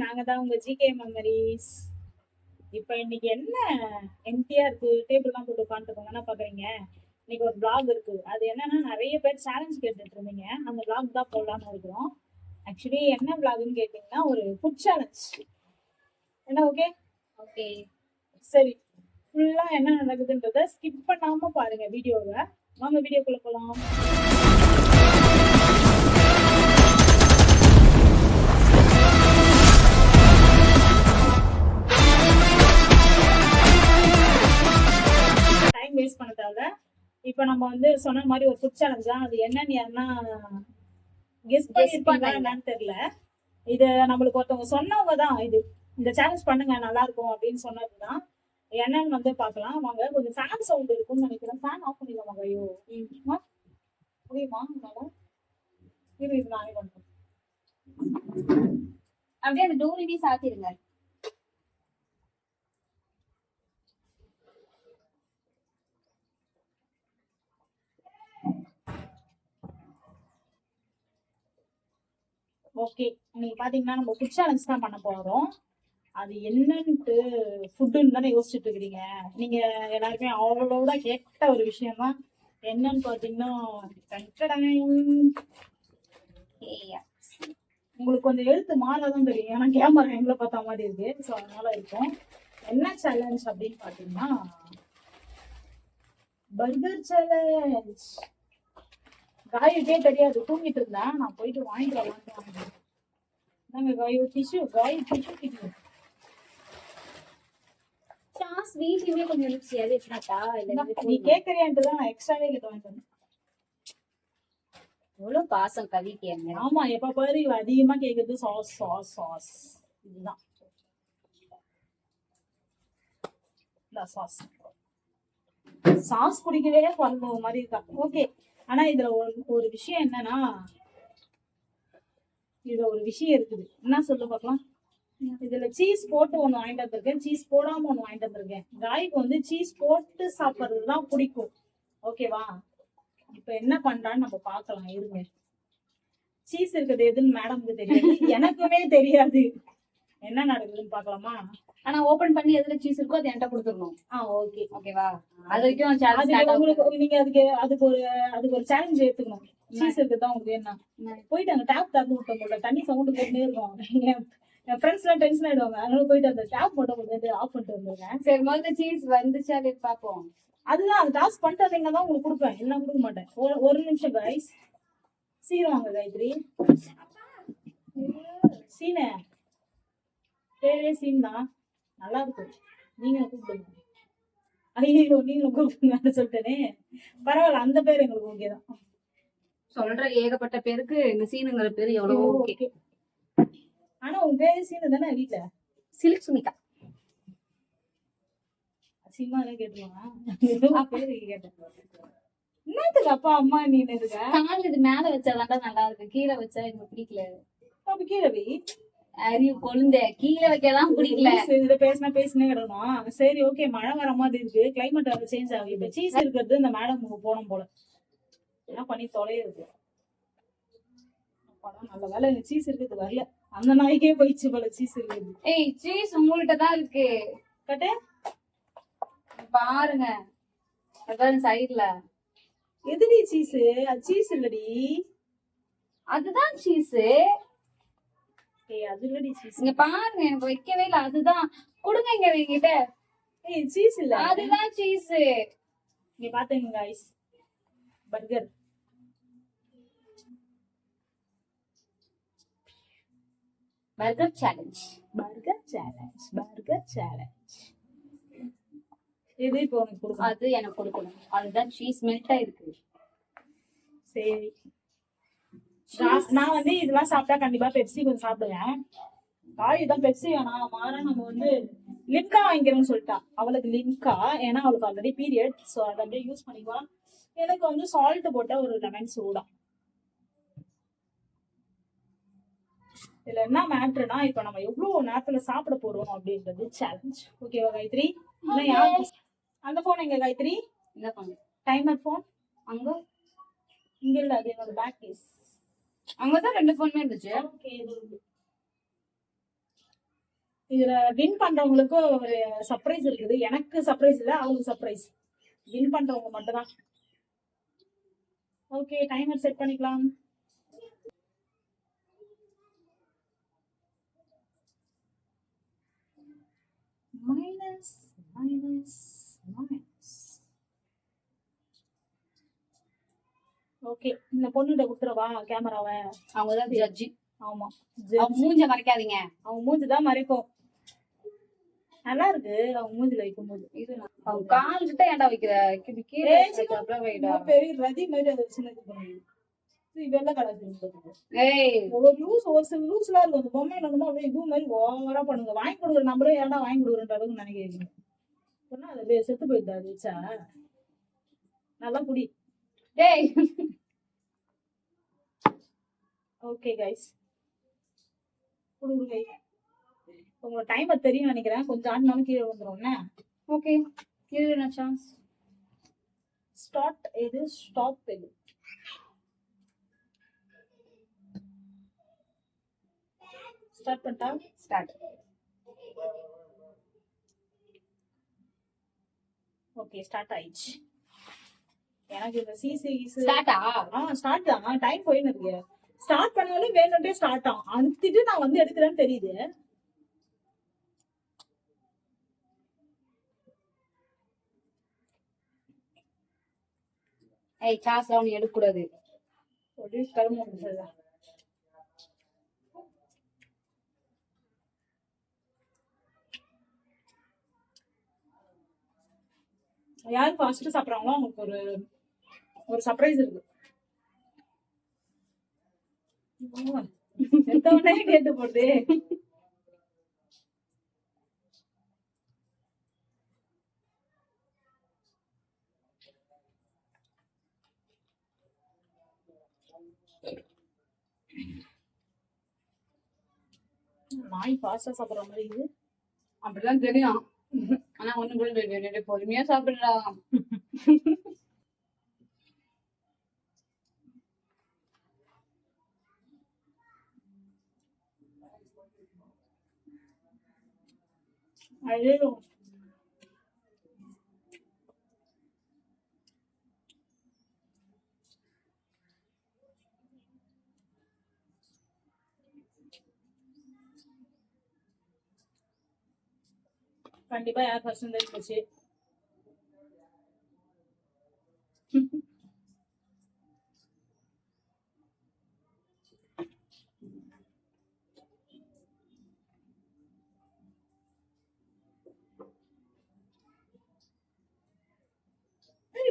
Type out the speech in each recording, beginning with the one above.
நாங்க தான் உங்க ஜிகே மெமரிஸ். இப்போ இன்னைக்கு என்ன எம்டியா இருக்கு, டேபிள்லாம் போட்டு உட்காந்துருக்கோங்க. என்ன பாக்குறீங்க? இன்னைக்கு ஒரு vlog இருக்கு. அது என்னன்னா நிறைய பேர் சேலஞ்ச் கேட்டுட்டு இருந்தீங்க. அந்த vlog தான் போடலாம்னு இருக்கிறோம். ஆக்சுவலி என்ன vlogன்னு கேட்டீங்கன்னா ஒரு ஃபுட் சேலஞ்ச். என்ன ஓகே? ஓகே சரி, ஃபுல்லா என்ன நடக்குதுன்றத ஸ்கிப் பண்ணாம பாருங்க வீடியோவை. வாங்க வீடியோக்குள்ள போலாம். டைம் வேஸ்ட் பண்ண தேவை. இப்போ நம்ம வந்து சொன்ன மாதிரி ஒரு ஃபுட் சேலஞ்ச் தான். அது என்னன்னு யாருன்னா கெஸ் பண்ணிருப்பாங்க என்னன்னு தெரியல. இது நம்மளுக்கு ஒருத்தவங்க சொன்னவங்க தான். இந்த சேலஞ்ச் பண்ணுங்க நல்லா இருக்கும் அப்படின்னு சொன்னதுதான். என்னன்னு வந்து பார்க்கலாம் வாங்க. கொஞ்சம் ஃபேன் சவுண்ட் இருக்கும்னு நினைக்கிறேன். ஃபேன் ஆஃப் பண்ணிக்கோங்க. ஐயோ முடியுமா? இரு நானே பண்றேன். அப்படியே அந்த டோரிவி சாத்திருங்க. ஓகே, நீங்க பாத்தீங்கன்னா நம்ம ஃபுட் சேலஞ்ச் தான் பண்ண போறோம். அது என்னன்ட்டு ஃபுட்டுன்னு தானே யோசிச்சுட்டு இருக்கிறீங்க நீங்க எல்லாருமே. அவளோட கேட்ட ஒரு விஷயம் தான் என்னன்னு பாத்தீங்கன்னா உங்களுக்கு கொஞ்சம் எழுத்து மாறாதான் தெரியும். ஏன்னா கேமரா எங்களை பார்த்த மாதிரி இருக்கு. ஸோ அதனால இருக்கும். என்ன சேலஞ்ச் அப்படின்னு பாத்தீங்கன்னா பர்கர் சேலஞ்ச். காயுக்கே தெரியாது, தூங்கிட்டு இருந்தேன். நான் போயிட்டு வாங்கிட்டு வரலான்னு நாங்க காயு டிஷ்யூ சாஸ் வீட்லயே கொஞ்சம் இருந்துச்சு. அது எக்ஸ்ட்ரா இல்ல நீ கேக்குறியான்ட்டு தான் நான் எக்ஸ்ட்ராவே கிட்ட வாங்கிட்டு. எவ்வளவு பாசம் கவிக்கு. ஆமா, எப்ப பாரு இவ அதிகமா கேக்குறது சாஸ் சாஸ் சாஸ். இதுதான் சாஸ். சாஸ் குடிக்கவே குழம்பு மாதிரி இருக்கா. ஓகே, ஆனா இதுல ஒரு விஷயம் என்னன்னா, இதுல ஒரு விஷயம் இருக்குது. என்ன சொல்லு பார்க்கலாம். இதுல சீஸ் போட்டு ஒண்ணு வாங்கிட்டு வந்திருக்கேன், சீஸ் போடாம ஒண்ணு வாங்கிட்டு வந்திருக்கேன். காய்க்கு வந்து சீஸ் போட்டு சாப்பிட்றதுதான் பிடிக்கும். ஓகேவா? இப்ப என்ன பண்றான்னு நம்ம பாக்கலாம். இருங்க. சீஸ் இருக்குது எதுன்னு மேடம்க்கு தெரியாது, எனக்குமே தெரியாது. என்ன நடக்குதுன்னு பாக்கலாமா? ஆனா ஓபன் பண்ணி எதுல சீஸ் இருக்கோ அது என்கிட்ட கொடுத்துடணும். ஓகே ஓகேவா? அது வரைக்கும் உங்களுக்கு நீங்க அதுக்கு ஒரு சேலஞ்ச் எடுத்துக்கணும். சீஸ் இருக்குதான் உங்களுக்கு என்ன போயிட்டு அங்க டேப் திறந்து விட்டோம் போல தண்ணி சவுண்ட் போட்டுனே இருக்கும். என் ஃப்ரெண்ட்ஸ் எல்லாம் டென்ஷன் ஆயிடுவாங்க. அதனால போயிட்டு அந்த டேப் மட்டும் கொஞ்சம் ஆஃப் பண்ணிட்டு வந்துருக்கேன். சரி, முதல்ல சீஸ் வந்துச்சா அப்படின்னு பாப்போம். அதுதான் அது டாஸ் பண்ணிட்டு வந்தீங்கன்னா தான் உங்களுக்கு கொடுப்பேன், எல்லாம் கொடுக்க மாட்டேன். ஒரு நிமிஷம் கைஸ். சீரம் வாங்க காயத்ரி. சீன பேரே சீன் தான், நல்லா இருக்கும். நீங்க கூப்பிடுங்க. ஐயோ நீங்களும் கூப்பிடுங்க சொல்லிட்டேனே. பரவாயில்ல, அந்த பேர் எங்களுக்கு ஓகே தான். சொல்ற ஏகப்பட்ட பேருக்கு இந்த சீனுங்கிற பேரு எவ்வளவு ஓகே. ஆனா உன் பேரு சீனு தானே வீட்டுல? சில்க் சுமிதா. சினிமா கேட்டுருவாங்க பேரு கேட்டேன். என்னத்துக்கு அப்பா அம்மா நீ இருக்க? கால் இது மேல வச்சாதான்டா நல்லா இருக்கு, கீழே வச்சா எனக்கு பிடிக்கல. அப்ப கீழே வை. அறிவு கொழுந்த, கீழே வைக்கலாம் பிடிக்கல. இதுல பேசினே கிடணும். சரி ஓகே, மழை வர மாதிரி இருக்கு, கிளைமேட் வேற சேஞ்ச் ஆகுது. இப்ப சீஸ் இருக்கிறது இந்த மேடம் போனோம் போல. என்ன பண்ணி தொலையுது. நல்ல வேலை எனக்கு சீஸ் இருக்கிறது வரல. அந்த நாய்க்கே போயிடுச்சு போல சீஸ் இருக்குது. ஏய், சீஸ் உங்கள்கிட்ட தான் இருக்கு. கட்டு பாருங்க, அதான் சைடுல. எதுடி சீஸ்? அது சீஸ் இல்லடி, அதுதான் சீஸ். ஏய் அது இல்லடி சீஸ். இங்க பாருங்க, எனக்கு வைக்கவே இல்ல. அதுதான் கொடுங்க இங்க என்கிட்ட. ஏய் சீஸ் இல்ல, அதுதான் சீஸ். இங்க பாத்துங்க गाइस, பர்கர். Burger challenge. இது இப்போ உனக்கு கொடுக்கணும். அது எனக்கு கொடுக்கணும். அதுதான் சீஸ் மெல்ட் ஆயிருக்கு. சரி, நான் வந்து இதெல்லாம் சாப்பிட்டா கண்டிப்பா பெப்சி கொஞ்சம் சாப்பிடுவேன். தான் பெப்சி வேணாம், மாற நம்ம வந்து லிம்கா வாங்கிக்கிறோம்னு சொல்லிட்டா. அவளுக்கு லிம்கா, ஏன்னா அவளுக்கு ஆல்ரெடி பீரியட். ஸோ அதை அப்படியே யூஸ் பண்ணிக்குவா. எனக்கு வந்து சால்ட் போட்ட ஒரு லெமன் சூடா. இதுல என்ன மேட்ருனா, இப்ப நம்ம எவ்வளவு நேரத்துல சாப்பிட போறோம் அப்படின்றது சேலஞ்ச். ஓகேவா காயத்ரி? அந்த போன் எங்க காயத்ரி? இந்த போன் டைமர் போன் அங்க இங்க இல்ல, அது என்னோட பேக் கேஸ். அங்கதான் ரெண்டு போனுமே இருந்துச்சு. ஓகே, இது இதுல வின் பண்றவங்களுக்கும் ஒரு சர்ப்ரைஸ் இருக்குது. எனக்கு சர்ப்ரைஸ் இல்ல, அவங்களுக்கு சர்ப்ரைஸ். வின் பண்றவங்க மட்டும் தான். ஓகே, டைமர் செட் பண்ணிக்கலாம். Minus minus minus. ஓகே, இந்த பொண்ணுகிட்ட குடுத்துறவா கேமராவை? அவங்கதான் ஜட்ஜி. ஆமா, அவங்க மூஞ்ச மறைக்காதீங்க. அவங்க மூஞ்சுதான் மறைக்கும். நல்லா இருக்கு அவங்க மூஞ்சில வைக்கும்போது. இது அவங்க கால் கிட்ட ஏன்டா வைக்கிற? இது கீழே வைக்கிறதுல வைடா. பெரிய ரதி மாதிரி அதை சின்னது பண்ணுது. வெள்ளை கலர் ஏய், ஒரு லூஸ், ஒரு சில லூஸ்லாம் இருக்கும். அந்த பொம்மையில வந்து அப்படியே இது மாதிரி ஓவரா பண்ணுங்க. வாங்கி கொடுக்குற நம்மளே ஏன்டா வாங்கி கொடுக்குறன்ற அளவுக்கு நினைக்கிறீங்க. சொன்னா அது அப்படியே செத்து போயிடுது. அது வச்சா நல்லா குடி. டேய். ஓகே கைஸ், குடுங்க. உங்களோட டைமர் தெரியும் நினைக்கிறேன். கொஞ்சம் ஆடினாலும் கீழே வந்துடும்ண்ணே. ஓகே, இது என்ன சான்ஸ்? ஸ்டார்ட் எது, ஸ்டாப் எது? ஸ்டார்ட் பண்ணிட்டா? ஸ்டார்ட். ஓகே, ஸ்டார்ட் ஆயிடுச்சு. எனக்கு இந்த சிசி ஸ்டார்ட்டா? ஸ்டார்ட் தான். டைம் போயின்னு இருக்கு. ஸ்டார்ட் பண்ணாலும் வேணும்ட்டே ஸ்டார்ட் ஆகும். அனுப்பிட்டு நான் வந்து எடுக்கிறேன்னு தெரியுது. ஏய், சாஸ் அவனு எடுக்க கூடாது. ஒரு கிளம்ப முடியாது. யார் ஃபர்ஸ்ட் சாப்பிட்றாங்களோ அவங்களுக்கு ஒரு ஒரு சர்ப்ரைஸ் இருக்கு. எத்தவனே கேட்டு போடுது. நாய் பாஸ்டா சாப்பிடுற மாதிரி இது. அப்படிதான் தெரியும். ஆனா ஒண்ணு கூட பொறுமையா சாப்பிடுறா. ஐயோ, கண்டிப்பா யார் பர்சன்டேஜ் போச்சு.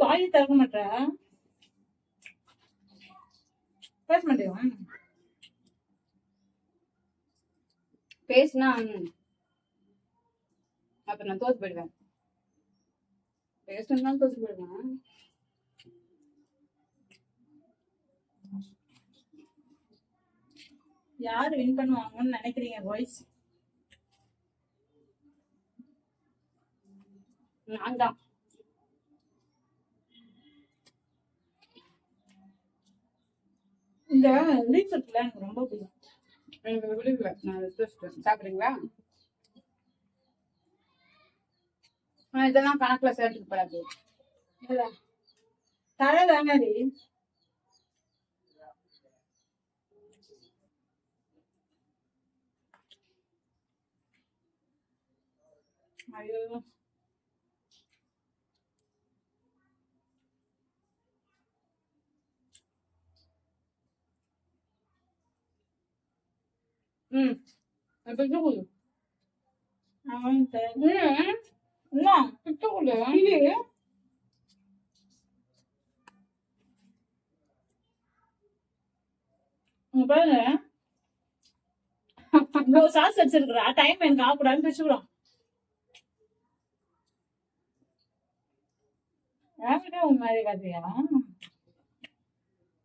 வாயை திறக்க மாட்டேற, பேச மாட்டேன். பேசினா அப்ப நான் தோத்து போயிடுவேன். பேசணும்னா தோத்து போயிடுவேன். யாரு வின் பண்ணுவாங்கன்னு நினைக்கிறீங்க பாய்ஸ்? நான் தான். இந்த லீஃப் இருக்குல்ல, எனக்கு ரொம்ப பிடிக்கும். எனக்கு விழுகல, நான் எடுத்து சாப்பிடுறீங்களா? இதெல்லாம் கணக்குல சேர்த்துக்கு போறாது. தலை தானே. ஐயோ, இப்ப சொல்லு. பாருங்க, இவ்வளவு சாஸ் வச்சிருக்கிறா. டைம் எனக்கு ஆகக்கூடாதுன்னு பிடிச்சுக்கிறோம். உன் மாதிரி காத்தியா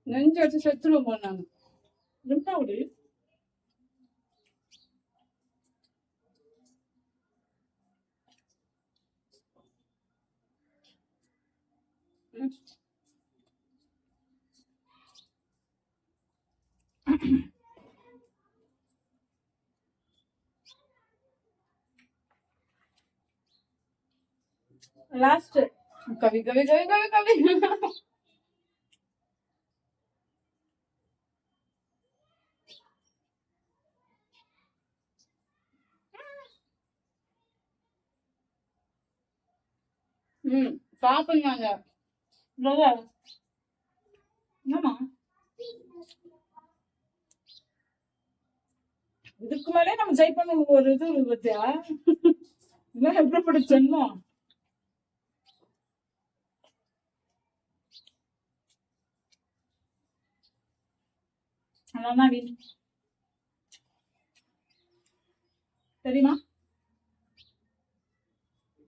நெஞ்சு வச்சு செத்துருவோம் போனாங்க. இருந்தா விடு. லாஸ்ட் கவி கவி கவி கவி கவி. சாப்பிடுங்க. என்னமா இதுக்கு மேலே நம்ம ஜெய் பண்ண ஒரு இது பத்தியா என்ன எப்படி பிடிச்சோமோ அதான் தெரியுமா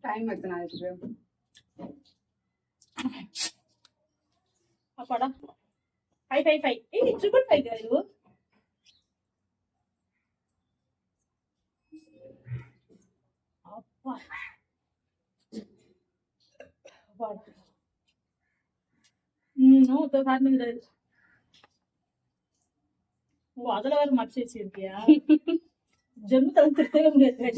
டைம் எத்தனை ஆயிடுச்சு? அப்பாடா 555 ஏய் 555 இது அப்பா அப்பாடா நோ தோ காட்டுங்க. ஓ அதுல வேற மடிச்சு வச்சிருக்கியா? ஜென்மத்துல திருத்தவே முடியாது.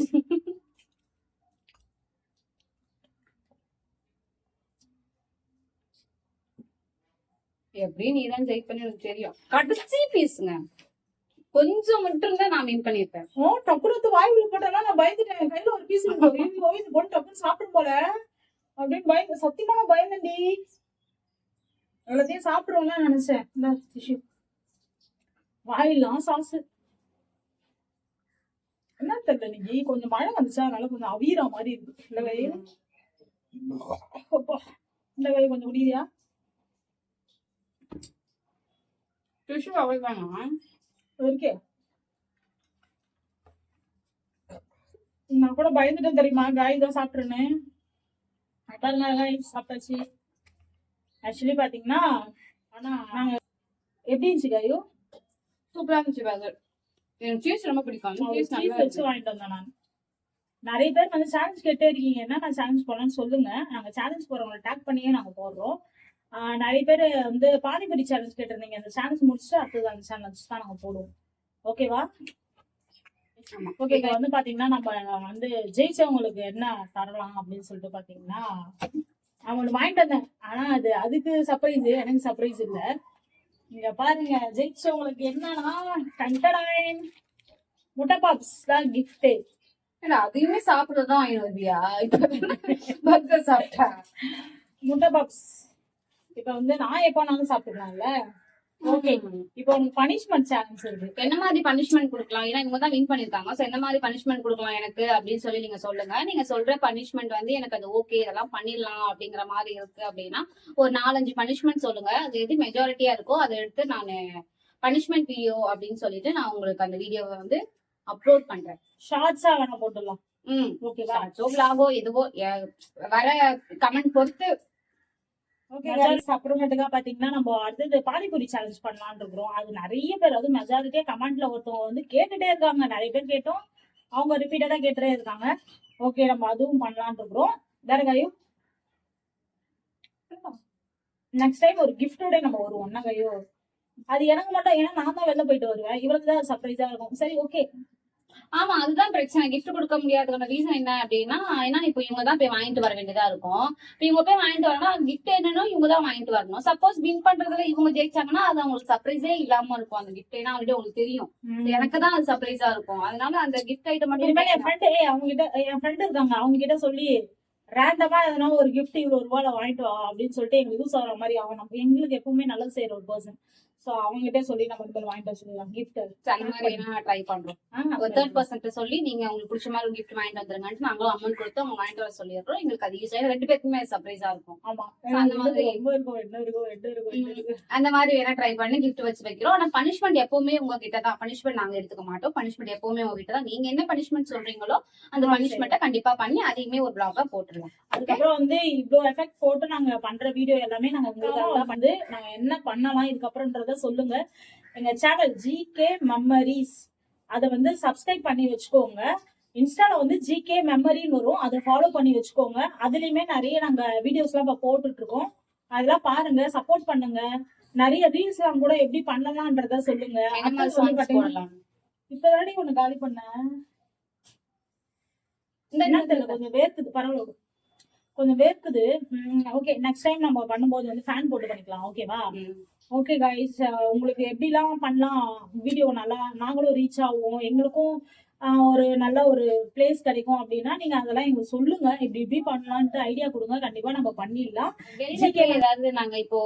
எப்படி நீதான் ஜெயிட் பண்ணி எனக்கு தெரியும். கடைசி பீஸுங்க கொஞ்சம் மட்டும் இருந்தா நான் மீன் பண்ணிருப்பேன். ஓ டக்குனு வாய்வுல போட்டா நான் பயந்துட்டேன். என் கையில ஒரு பீஸ் இருக்கு. இது போட்டு டக்குனு சாப்பிடும் போல அப்படின்னு பயந்து சத்தியமா பயந்தேன்டி. எல்லாத்தையும் சாப்பிடுவோம்ல நினைச்சேன். இந்த டிஷ்யூ வாயிலாம் சாசு என்ன தெரியல. நீங்க கொஞ்சம் மழை வந்துச்சா அதனால கொஞ்சம் அவியற மாதிரி இருக்கு. இந்த கை இந்த கை கொஞ்சம் முடியா டிஷ்யூ அவ்வளவுதானா இருக்கே. நான் கூட பயந்துட்டேன் தெரியுமா காய் தான் சாப்பிட்டுருன்னு. சாப்பிட்டாச்சு. ஆக்சுவலி பாத்தீங்கன்னா ஆனா நாங்க எப்படி இருந்துச்சு காயோ சூப்பரா இருந்துச்சு. பர்கர் எனக்கு சீஸ் ரொம்ப பிடிக்கும். சீஸ் நல்லா வச்சு வாங்கிட்டு வந்தேன். நான் நிறைய பேர் வந்து சேலஞ்ச் கேட்டே இருக்கீங்கன்னா நான் சேலஞ்ச் போடலாம்னு சொல்லுங்க. நாங்க சேலஞ்ச் போறவங்களை டேக் பண்ணியே நாங்க போடுறோம். நிறைய பேர் வந்து பானிபூரி சேலஞ்ச் கேட்டிருந்தீங்க. அந்த சேலஞ்ச் முடிச்சுட்டு அடுத்தது அந்த சேலஞ்ச் தான் நாங்க போடுவோம். ஓகேவா? ஓகே வந்து பாத்தீங்கன்னா நம்ம வந்து ஜெயிச்சவங்களுக்கு என்ன தரலாம் அப்படின்னு சொல்லிட்டு பாத்தீங்கன்னா அவங்களுக்கு வாங்கிட்டு வந்தேன். ஆனா அதுக்கு சர்ப்ரைஸ், எனக்கு சர்ப்ரைஸ் இல்ல. இங்க பாருங்க ஜெயிச்சவங்களுக்கு என்னன்னா முட்டை பாப்ஸ் தான் கிஃப்ட். அதையுமே சாப்பிடுறதுதான் ஐநூறுபியா? பர்கர் சாப்பிட்டா முட்டை பாப்ஸ் இப்ப வந்து நான் எப்பனாலும் சாப்பிடலாம்ல. ஓகே இப்போ உங்களுக்கு பனிஷ்மெண்ட் சேலஞ்ச் இருக்கு. என்ன மாதிரி பனிஷ்மெண்ட் கொடுக்கலாம்? ஏன்னா இவங்க தான் வின் பண்ணிருக்காங்க. சோ என்ன மாதிரி பனிஷ்மெண்ட் கொடுக்கலாம் எனக்கு அப்படின்னு சொல்லி நீங்க சொல்லுங்க. நீங்க சொல்ற பனிஷ்மெண்ட் வந்து எனக்கு அது ஓகே இதெல்லாம் பண்ணிடலாம் அப்படிங்கிற மாதிரி இருக்கு அப்படின்னா ஒரு 4-5 பனிஷ்மெண்ட் சொல்லுங்க. அது எது மெஜாரிட்டியா இருக்கோ அதை எடுத்து நான் பனிஷ்மெண்ட் வீடியோ அப்படின்னு சொல்லிட்டு நான் உங்களுக்கு அந்த வீடியோவை வந்து அப்லோட் பண்றேன். ஷார்ட்ஸா வேணா போட்டுடலாம். ஓகேவா? ஷார்ட்ஸோ எதுவோ வர கமெண்ட் பொறுத்து. அப்புறமேட்டுக்கா பாத்தீங்கன்னா நம்ம அடுத்தது பானிபூரி சேலஞ்ச் பண்ணலாம்னு இருக்கிறோம். அது நிறைய பேர் அது மெஜாரிட்டியா கமெண்ட்ல ஒருத்தவங்க வந்து கேட்டுட்டே இருக்காங்க. நிறைய பேர் கேட்டோம், அவங்க ரிப்பீட்டடா கேட்டுட்டே இருக்காங்க. ஓகே நம்ம அதுவும் பண்ணலாம்னு இருக்கிறோம். வேற கையும் நெக்ஸ்ட் டைம் ஒரு கிஃப்டோட நம்ம வருவோம். என்ன கையோ அது எனக்கு மட்டும், ஏன்னா நான் தான் வெளில போயிட்டு வருவேன். இவருக்கு தான் சர்ப்ரைஸா இருக்கும். சரி ஓகே. ஆமா அதுதான் பிரச்சனை. கிஃப்ட் கொடுக்க முடியாதுக்கான ரீசன் என்ன அப்படின்னா ஏன்னா இப்போ இவங்க தான் போய் வாங்கிட்டு வர வேண்டியதா இருக்கும். இப்போ இவங்க போய் வாங்கிட்டு வரணும், கிஃப்ட் என்னன்னா இவங்க தான் வாங்கிட்டு வரணும். சப்போஸ் வின் பண்றதுல இவங்க ஜெயிச்சாங்கன்னா அது அவங்களுக்கு சர்ப்ரைஸே இல்லாம இருக்கும். அந்த கிஃப்ட் ஏன்னா ஆல்ரெடி உங்களுக்கு தெரியும் எனக்கு தான் அது சர்ப்ரைஸா இருக்கும். அதனால அந்த கிஃப்ட் ஐட்டம் மட்டும் என் ஃப்ரெண்ட் இருக்காங்க, அவங்க கிட்ட சொல்லி ரேண்டமா எதனா ஒரு கிஃப்ட் இவ்வளவு ரூபாய் வாங்கிட்டு வா அப்படின்னு சொல்லிட்டு எங்களுக்கு யூஸ் ஆகிற மாதிரி அவன் நம்ம எங்களுக்கு எப்பவுமே நல்லது செய்யற ஒரு பர்சன். சோ அவங்ககிட்ட சொல்லி நம்ம இந்த வாங்கிட்டு வச்சுக்கலாம் கிஃப்ட். அந்த மாதிரி ட்ரை பண்றோம். ஒரு 3rd சொல்லி நீங்க உங்களுக்கு பிடிச்ச மாதிரி ஒரு கிஃப்ட் வாங்கிட்டு வந்துருங்கன்னு நாங்களும் அமௌண்ட் கொடுத்து அவங்க வாங்கிட்டு வர சொல்லிடுறோம். எங்களுக்கு அது ஈஸியா 2 பேருக்குமே சர்ப்ரைஸா இருக்கும். ஆமா அந்த மாதிரி அந்த மாதிரி வேணா ட்ரை பண்ணி கிஃப்ட் வச்சு வைக்கிறோம். ஆனா பனிஷ்மெண்ட் எப்பவுமே உங்ககிட்ட தான். பனிஷ்மெண்ட் நாங்க எடுத்துக்க மாட்டோம். பனிஷ்மெண்ட் எப்பவுமே உங்ககிட்ட தான். நீங்க என்ன பனிஷ்மெண்ட் சொல்றீங்களோ அந்த பனிஷ்மெண்ட்டை கண்டிப்பா பண்ணி அதையுமே ஒரு பிளாகா போட்டுருவோம். அதுக்கப்புறம் வந்து இவ்வளவு எஃபெக்ட் போட்டு நாங்க பண்ற வீடியோ எல்லாமே நாங்க உங்களுக்கு வந்து நாங்க என்ன பண்ணலாம் இதுக்கப்புறம்ன்றத சொல்லுங்க. எங்க சேனல் ஜிகே மெமரிஸ் அதை வந்து சப்ஸ்கிரைப் பண்ணி வச்சுக்கோங்க. இன்ஸ்டால வந்து ஜிகே மெமரின்னு வரும், அதை ஃபாலோ பண்ணி வச்சுக்கோங்க. அதுலயுமே நிறைய நாங்க வீடியோஸ் எல்லாம் போட்டுட்டு இருக்கோம். அதெல்லாம் பாருங்க, சப்போர்ட் பண்ணுங்க. நிறைய ரீல்ஸ் எல்லாம் கூட எப்படி பண்ணலாம்ன்றத சொல்லுங்க. இப்பதானே ஒண்ணு காலி பண்ண கொஞ்சம் வேர்க்குது பரவாயில்ல. கொஞ்சம் வேர்க்குது. ஓகே, நெக்ஸ்ட் டைம் நம்ம பண்ணும்போது வந்து ஃபேன் போட்டு பண்ணிக்கலாம். ஓகேவா? ஓகே கைஸ், உங்களுக்கு எப்படிலாம் பண்ணலாம் வீடியோ நல்லா நாங்களும் ரீச் ஆகும், எங்களுக்கும் ஒரு நல்ல ஒரு பிளேஸ் கிடைக்கும் அப்படின்னா நீங்க அதெல்லாம் எங்களுக்கு சொல்லுங்க. இப்படி இப்படி பண்ணலான்ட்டு ஐடியா கொடுங்க. கண்டிப்பா நம்ம பண்ணிடலாம். வெளியில ஏதாவது நாங்க இப்போ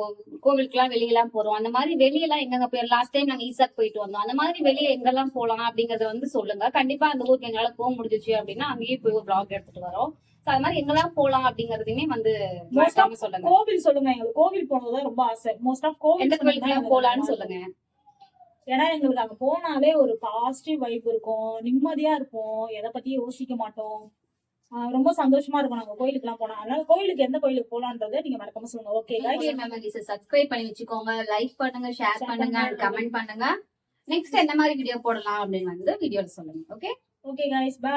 கோவிலுக்குலாம் வெளியெல்லாம் போறோம், அந்த மாதிரி வெளியெல்லாம் எங்கெங்க போய் லாஸ்ட் டைம் நாங்க ஈசாக் போயிட்டு வந்தோம், அந்த மாதிரி வெளியே எங்கெல்லாம் போலாம் அப்படிங்கறத வந்து சொல்லுங்க. கண்டிப்பா அந்த ஊருக்கு எங்களால போக முடிஞ்சிச்சு அப்படின்னா அங்கேயே போய் ஒரு vlog எடுத்துட்டு வரோம். So, அது மாதிரி எங்கெல்லாம் போலாம் அப்படிங்கறதையுமே வந்து மறக்காம சொல்லுங்க. கோவில் சொல்லுங்க. எங்களுக்கு கோவில் போனதுதான் ரொம்ப ஆசை. மோஸ்ட் ஆஃப் எந்த கோவில் கோவிலுக்குலாம் போலான்னு சொல்லுங்க. ஏன்னா எங்களுக்கு அங்க போனாலே ஒரு பாசிட்டிவ் வைப் இருக்கும், நிம்மதியா இருப்போம், எதை பத்தி யோசிக்க மாட்டோம். ரொம்ப சந்தோஷமா இருக்கும் நாங்க கோயிலுக்கு எல்லாம் போனா. அதனால கோயிலுக்கு எந்த கோயிலுக்கு போலான்றதை நீங்க மறக்காம சொல்லுங்க. ஓகே மெமரிஸ் சப்ஸ்கிரைப் பண்ணி வச்சுக்கோங்க, லைக் பண்ணுங்க, ஷேர் பண்ணுங்க, கமெண்ட் பண்ணுங்க. நெக்ஸ்ட் என்ன மாதிரி வீடியோ போடலாம் அப்படின்னு வந்து வீடியோல சொல்லுங்க. Okay okay guys, by.